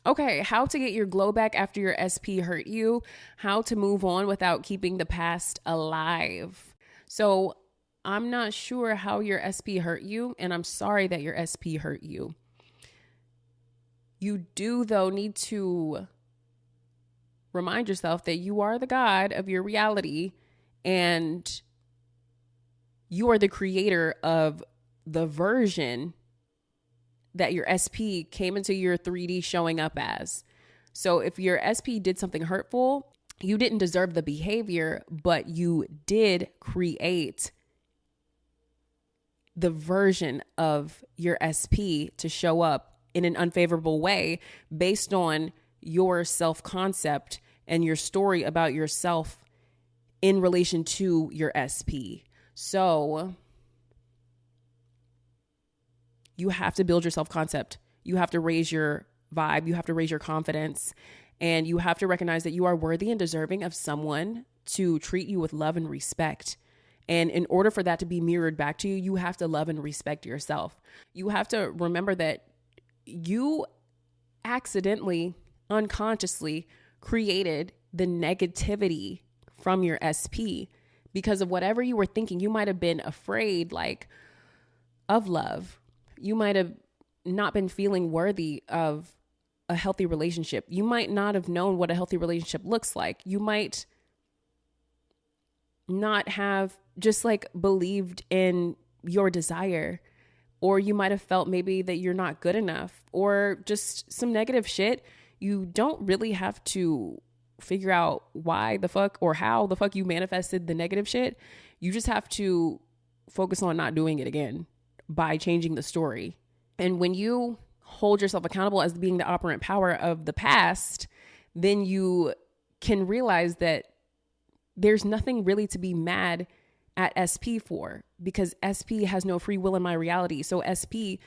Okay, how to get your glow back after your SP hurt you, how to move on without keeping the past alive. So I'm not sure how your SP hurt you, and I'm sorry that your SP hurt you. You do, though, need to remind yourself that you are the God of your reality and you are the creator of the version that your SP came into your 3D showing up as. So if your SP did something hurtful, you didn't deserve the behavior, but you did create the version of your SP to show up in an unfavorable way based on your self-concept and your story about yourself in relation to your SP. So you have to build your self-concept. You have to raise your vibe. You have to raise your confidence. And you have to recognize that you are worthy and deserving of someone to treat you with love and respect. And in order for that to be mirrored back to you, you have to love and respect yourself. You have to remember that you accidentally, unconsciously created the negativity from your SP because of whatever you were thinking. You might have been afraid, of love. You might have not been feeling worthy of a healthy relationship. You might not have known what a healthy relationship looks like. You might not have just believed in your desire, or you might have felt maybe that you're not good enough, or just some negative shit. You don't really have to figure out why the fuck or how the fuck you manifested the negative shit. You just have to focus on not doing it again by changing the story. And when you hold yourself accountable as being the operant power of the past, then you can realize that there's nothing really to be mad at SP for, because SP has no free will in my reality. So SP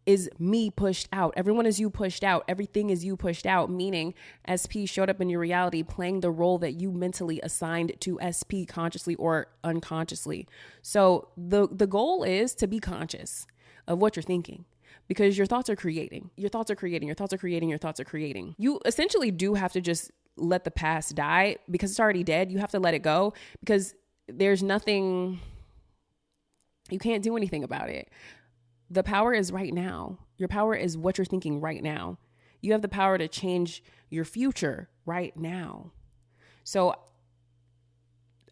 is me pushed out. Everyone is you pushed out. Everything is you pushed out, meaning SP showed up in your reality playing the role that you mentally assigned to SP consciously or unconsciously. So the goal is to be conscious of what you're thinking, because your thoughts are creating. Your thoughts are creating. Your thoughts are creating. Your thoughts are creating. You essentially do have to just let the past die because it's already dead. You have to let it go because there's nothing, you can't do anything about it. The power is right now. Your power is what you're thinking right now. You have the power to change your future right now. So,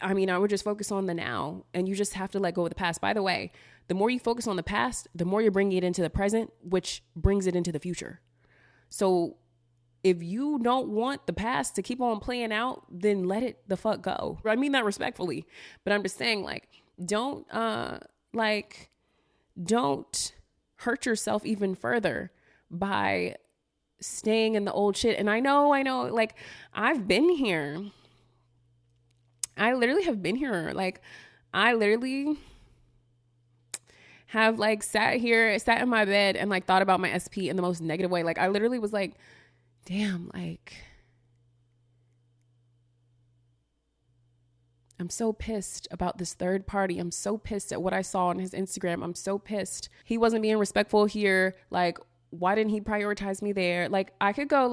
I would just focus on the now, and you just have to let go of the past. By the way, the more you focus on the past, the more you're bringing it into the present, which brings it into the future. So if you don't want the past to keep on playing out, then let it the fuck go. I mean that respectfully, but I'm just saying, don't hurt yourself even further by staying in the old shit. And I know, I've been here. I literally have been here. I literally have sat in my bed and thought about my SP in the most negative way. I literally was damn, I'm so pissed about this third party. I'm so pissed at what I saw on his Instagram. I'm so pissed. He wasn't being respectful here. Why didn't he prioritize me there? I could go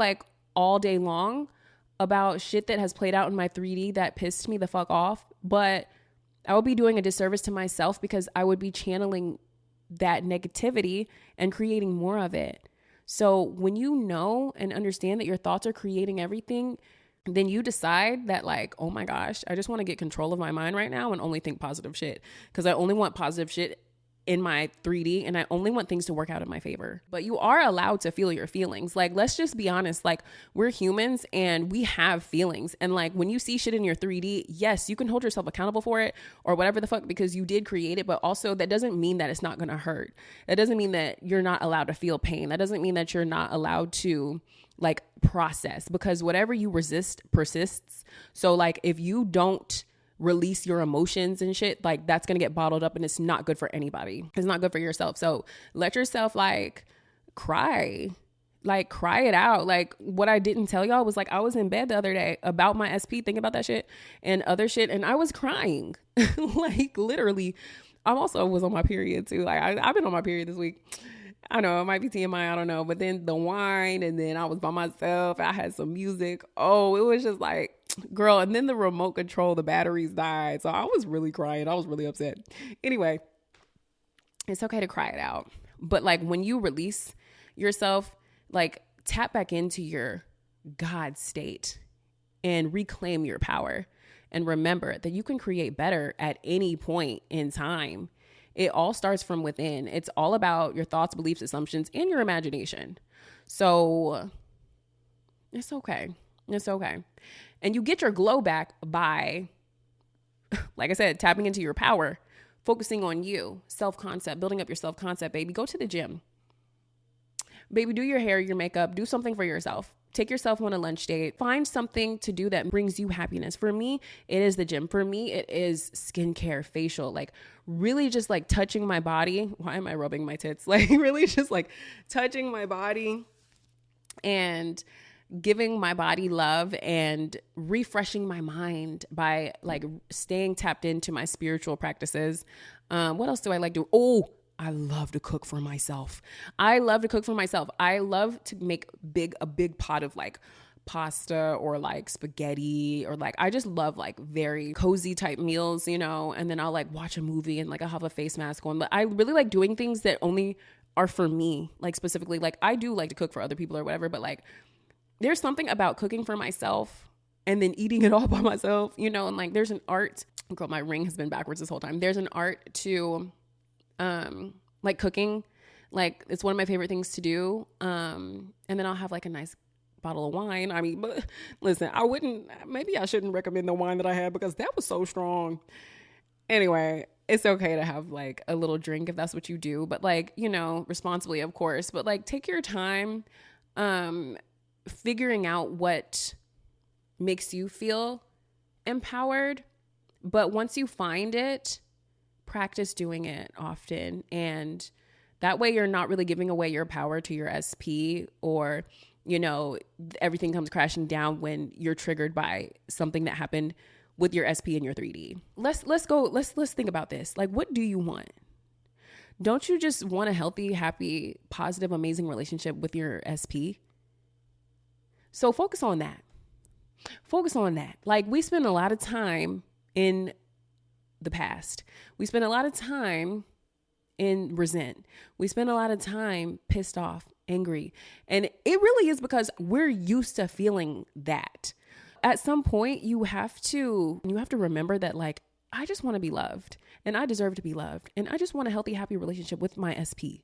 all day long about shit that has played out in my 3D that pissed me the fuck off. But I would be doing a disservice to myself because I would be channeling that negativity and creating more of it. So when you know and understand that your thoughts are creating everything, then you decide that oh my gosh, I just want to get control of my mind right now and only think positive shit, because I only want positive shit in my 3D and I only want things to work out in my favor. But you are allowed to feel your feelings. Let's just be honest. We're humans and we have feelings. And when you see shit in your 3D, yes, you can hold yourself accountable for it or whatever the fuck, because you did create it. But also that doesn't mean that it's not going to hurt. That doesn't mean that you're not allowed to feel pain. That doesn't mean that you're not allowed to process, because whatever you resist persists. So if you don't release your emotions and shit, that's gonna get bottled up and it's not good for anybody. It's not good for yourself. So let yourself cry it out. What I didn't tell y'all was I was in bed the other day about my SP, thinking about that shit and other shit, and I was crying. Literally. I also was on my period too. I've been on my period this week. I know it might be TMI, I don't know. But then the wine, and then I was by myself. I had some music. Oh, it was just like, girl. And then the remote control, the batteries died. So I was really crying. I was really upset. Anyway, it's okay to cry it out. But like when you release yourself, like tap back into your God state and reclaim your power. And remember that you can create better at any point in time. It all starts from within. It's all about your thoughts, beliefs, assumptions, and your imagination. So it's okay. It's okay. And you get your glow back by, like I said, tapping into your power, focusing on you, self-concept, building up your self-concept, baby. Go to the gym. Baby, do your hair, your makeup, do something for yourself. Take yourself on a lunch date. Find something to do that brings you happiness. For me, it is the gym. For me, it is skincare, facial, like really just like touching my body. Why am I rubbing my tits? Like really just like touching my body and giving my body love and refreshing my mind by like staying tapped into my spiritual practices. What else do I like to do? Oh, I love to cook for myself. I love to make a big pot of like pasta or like spaghetti, or like, I just love like very cozy type meals, you know, and then I'll like watch a movie and like I'll have a face mask on. But I really like doing things that only are for me, like specifically, like I do like to cook for other people or whatever, but like there's something about cooking for myself and then eating it all by myself, you know, and like there's an art. Girl, my ring has been backwards this whole time. There's an art to like cooking. Like it's one of my favorite things to do. And then I'll have like a nice bottle of wine. I mean, but listen, maybe I shouldn't recommend the wine that I had because that was so strong. Anyway, it's okay to have like a little drink if that's what you do, but like, you know, responsibly, of course, but like take your time, figuring out what makes you feel empowered. But once you find it, practice doing it often. And that way you're not really giving away your power to your SP, or, you know, everything comes crashing down when you're triggered by something that happened with your SP and your 3D. Let's think about this. Like, what do you want? Don't you just want a healthy, happy, positive, amazing relationship with your SP? So focus on that. Like, we spend a lot of time in the past. We spend a lot of time in resent. We spend a lot of time pissed off, angry. And it really is because we're used to feeling that. At some point, you have to remember that, like, I just want to be loved and I deserve to be loved. And I just want a healthy, happy relationship with my SP.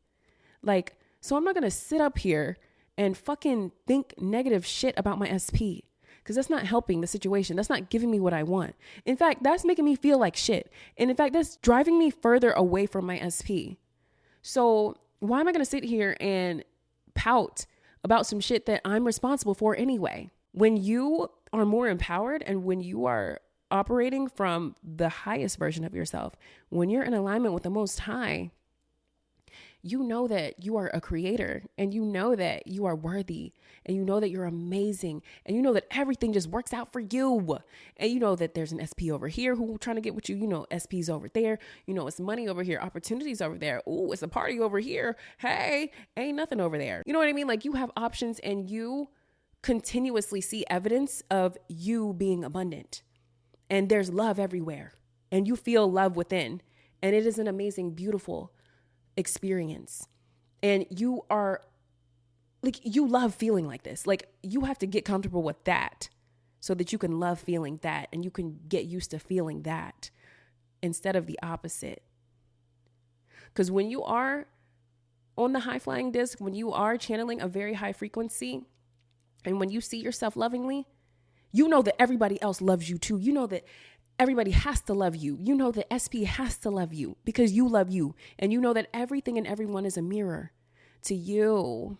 Like, so I'm not going to sit up here and fucking think negative shit about my SP. Because that's not helping the situation. That's not giving me what I want. In fact, that's making me feel like shit. And in fact, that's driving me further away from my SP. So why am I going to sit here and pout about some shit that I'm responsible for anyway? When you are more empowered and when you are operating from the highest version of yourself, when you're in alignment with the Most High, you know that you are a creator, and you know that you are worthy, and you know that you're amazing, and you know that everything just works out for you. And you know that there's an SP over here who's trying to get with you. You know, SP's over there. You know, it's money over here, opportunities over there. Ooh, it's a party over here. Hey, ain't nothing over there. You know what I mean? Like, you have options, and you continuously see evidence of you being abundant, and there's love everywhere, and you feel love within, and it is an amazing, beautiful experience. And you are like, you love feeling like this. Like, you have to get comfortable with that so that you can love feeling that, and you can get used to feeling that instead of the opposite. Because when you are on the high flying disc, when you are channeling a very high frequency, and when you see yourself lovingly, you know that everybody else loves you too. You know that everybody has to love you. You know that SP has to love you because you love you. And you know that everything and everyone is a mirror to you.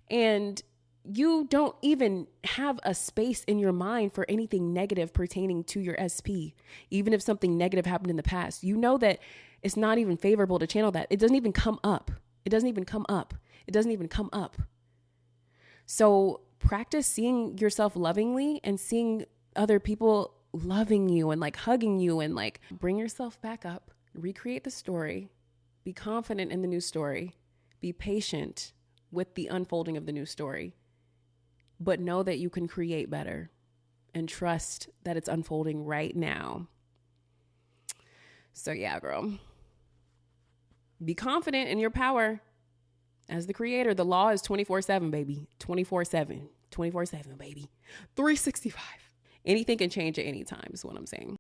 And you don't even have a space in your mind for anything negative pertaining to your SP. Even if something negative happened in the past, you know that it's not even favorable to channel that. It doesn't even come up. So practice seeing yourself lovingly and seeing other people loving you and like hugging you, and like bring yourself back up, recreate the story, be confident in the new story, Be patient with the unfolding of the new story, but know that you can create better and trust that it's unfolding right now. So yeah, girl, be confident in your power as the creator. The law is 24/7, baby. 24/7, 24/7, baby. 365. Anything can change at any time is what I'm saying.